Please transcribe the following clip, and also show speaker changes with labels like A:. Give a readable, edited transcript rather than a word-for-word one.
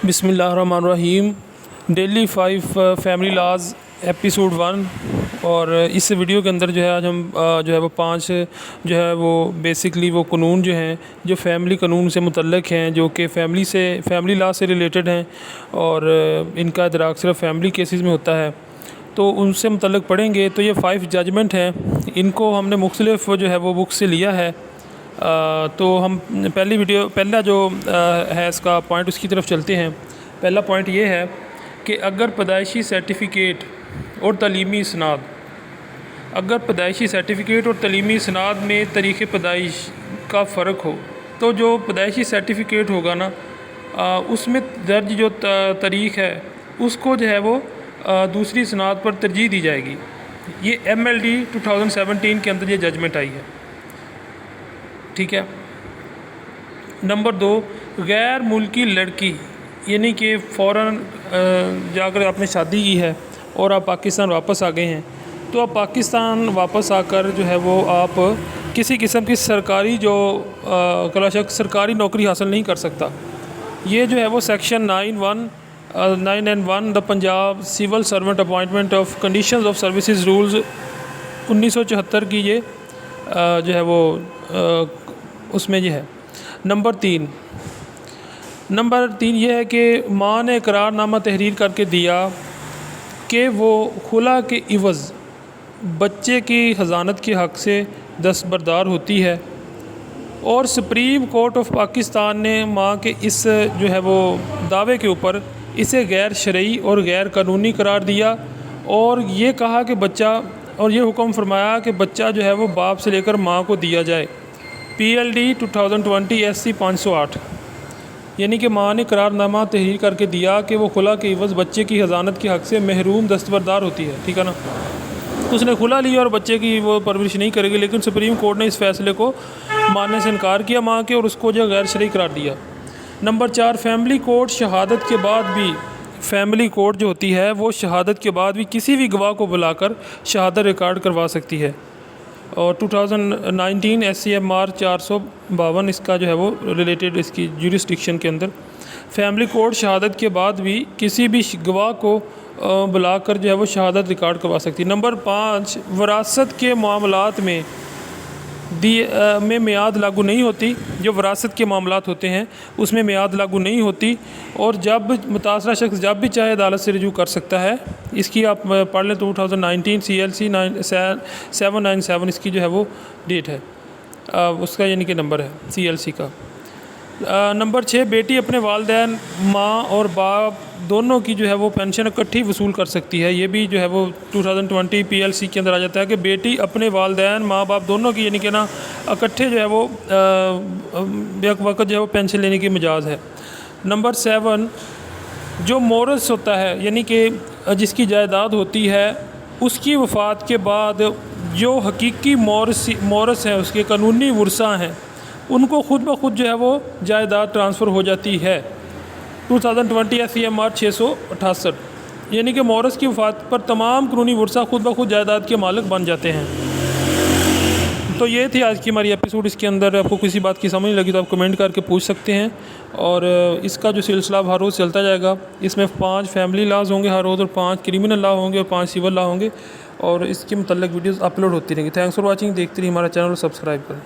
A: بسم اللہ الرحمن الرحیم۔ ڈیلی 5 فیملی لاز ایپیسوڈ 1، اور اس ویڈیو کے اندر جو ہے آج ہم جو ہے وہ 5 جو ہے وہ بیسکلی وہ قانون جو ہیں جو فیملی قانون سے متعلق ہیں، جو کہ فیملی لا سے ریلیٹڈ ہیں، اور ان کا ادراک صرف فیملی کیسز میں ہوتا ہے، تو ان سے متعلق پڑھیں گے۔ تو یہ 5 ججمنٹ ہیں، ان کو ہم نے مختلف جو ہے وہ بک سے لیا ہے۔ تو ہم پہلا جو ہے اس کا پوائنٹ اس کی طرف چلتے ہیں۔ پہلا پوائنٹ یہ ہے کہ اگر پیدائشی سرٹیفکیٹ اور تعلیمی اسناد میں تاریخ پیدائش کا فرق ہو، تو جو پیدائشی سرٹیفکیٹ ہوگا نا، اس میں درج جو تاریخ ہے اس کو جو ہے وہ دوسری اسناد پر ترجیح دی جائے گی۔ یہ MLD 2017 کے اندر یہ ججمنٹ آئی ہے، ٹھیک ہے۔ نمبر 2، غیر ملکی لڑکی، یعنی کہ فوراً جا کر آپ نے شادی کی ہے اور آپ پاکستان واپس آ گئے ہیں، تو آپ پاکستان واپس آ کر جو ہے وہ آپ کسی قسم کی سرکاری سرکاری نوکری حاصل نہیں کر سکتا۔ یہ جو ہے وہ section 9(1) the Punjab civil servant appointment of conditions of services rules 1974 کی یہ جو ہے وہ اس میں یہ ہے۔ نمبر 3 یہ ہے کہ ماں نے اقرار نامہ تحریر کر کے دیا کہ وہ خلا کے عوض بچے کی حضانت کے حق سے دستبردار ہوتی ہے، اور سپریم کورٹ آف پاکستان نے ماں کے اس جو ہے وہ دعوے کے اوپر اسے غیر شرعی اور غیر قانونی قرار دیا، اور یہ کہا کہ اور یہ حکم فرمایا کہ بچہ جو ہے وہ باپ سے لے کر ماں کو دیا جائے۔ PLD 2020 SC 508، یعنی کہ ماں نے قرار نامہ تحریر کر کے دیا کہ وہ خلا کے عوض بچے کی حضانت کے حق سے محروم دستبردار ہوتی ہے، ٹھیک ہے نا۔ تو اس نے خلا لیا اور بچے کی وہ پرورش نہیں کرے گی، لیکن سپریم کورٹ نے اس فیصلے کو ماننے سے انکار کیا ماں کے، اور اس کو جو غیر شرعی قرار دیا۔ نمبر 4، فیملی کورٹ شہادت کے بعد بھی فیملی کورٹ جو ہوتی ہے وہ شہادت کے بعد بھی کسی بھی گواہ کو بلا کر شہادت ریکارڈ کروا سکتی ہے، اور 2019 SCMR 452 اس کا جو ہے وہ ریلیٹڈ اس کی جورسڈکشن کے اندر فیملی کورٹ شہادت کے بعد بھی کسی بھی گواہ کو بلا کر جو ہے وہ شہادت ریکارڈ کروا سکتی ہے۔ نمبر 5، وراثت کے معاملات میں میعاد لاگو نہیں ہوتی۔ جو وراثت کے معاملات ہوتے ہیں اس میں میعاد لاگو نہیں ہوتی، اور جب متاثرہ شخص جب بھی چاہے عدالت سے رجوع کر سکتا ہے۔ اس کی آپ پڑھ لیں، 2019 CLC 797 اس کی جو ہے وہ ڈیٹ ہے، اس کا یعنی کہ نمبر ہے CLC کا۔ نمبر 6، بیٹی اپنے والدین ماں اور باپ دونوں کی جو ہے وہ پینشن اکٹھی وصول کر سکتی ہے۔ یہ بھی جو ہے وہ 2020 PLC کے اندر آ جاتا ہے کہ بیٹی اپنے والدین ماں باپ دونوں کی یعنی کہ نا اکٹھے جو ہے وہ ایک وقت جو ہے وہ پینشن لینے کی مجاز ہے۔ نمبر 7، جو مورث ہوتا ہے یعنی کہ جس کی جائیداد ہوتی ہے، اس کی وفات کے بعد جو حقیقی مورث ہیں، اس کے قانونی ورثاء ہیں، ان کو خود بخود جو ہے وہ جائیداد ٹرانسفر ہو جاتی ہے۔ 2020 SCMR 668، یعنی کہ مورث کی وفات پر تمام قانونی ورثاء خود بخود جائیداد کے مالک بن جاتے ہیں۔ تو یہ تھی آج کی ہماری ایپیسوڈ۔ اس کے اندر آپ کو کسی بات کی سمجھ نہیں لگی تو آپ کمنٹ کر کے پوچھ سکتے ہیں، اور اس کا جو سلسلہ ہر روز چلتا جائے گا۔ اس میں 5 فیملی لاز ہوں گے ہر روز، اور 5 کرمنل لا ہوں گے، اور 5 سول لا ہوں گے، اور اس کے متعلق ویڈیوز اپلوڈ ہوتی رہیں گی۔ تھینکس فار واچنگ، دیکھتے رہیے ہمارا چینل اور سبسکرائب کریں۔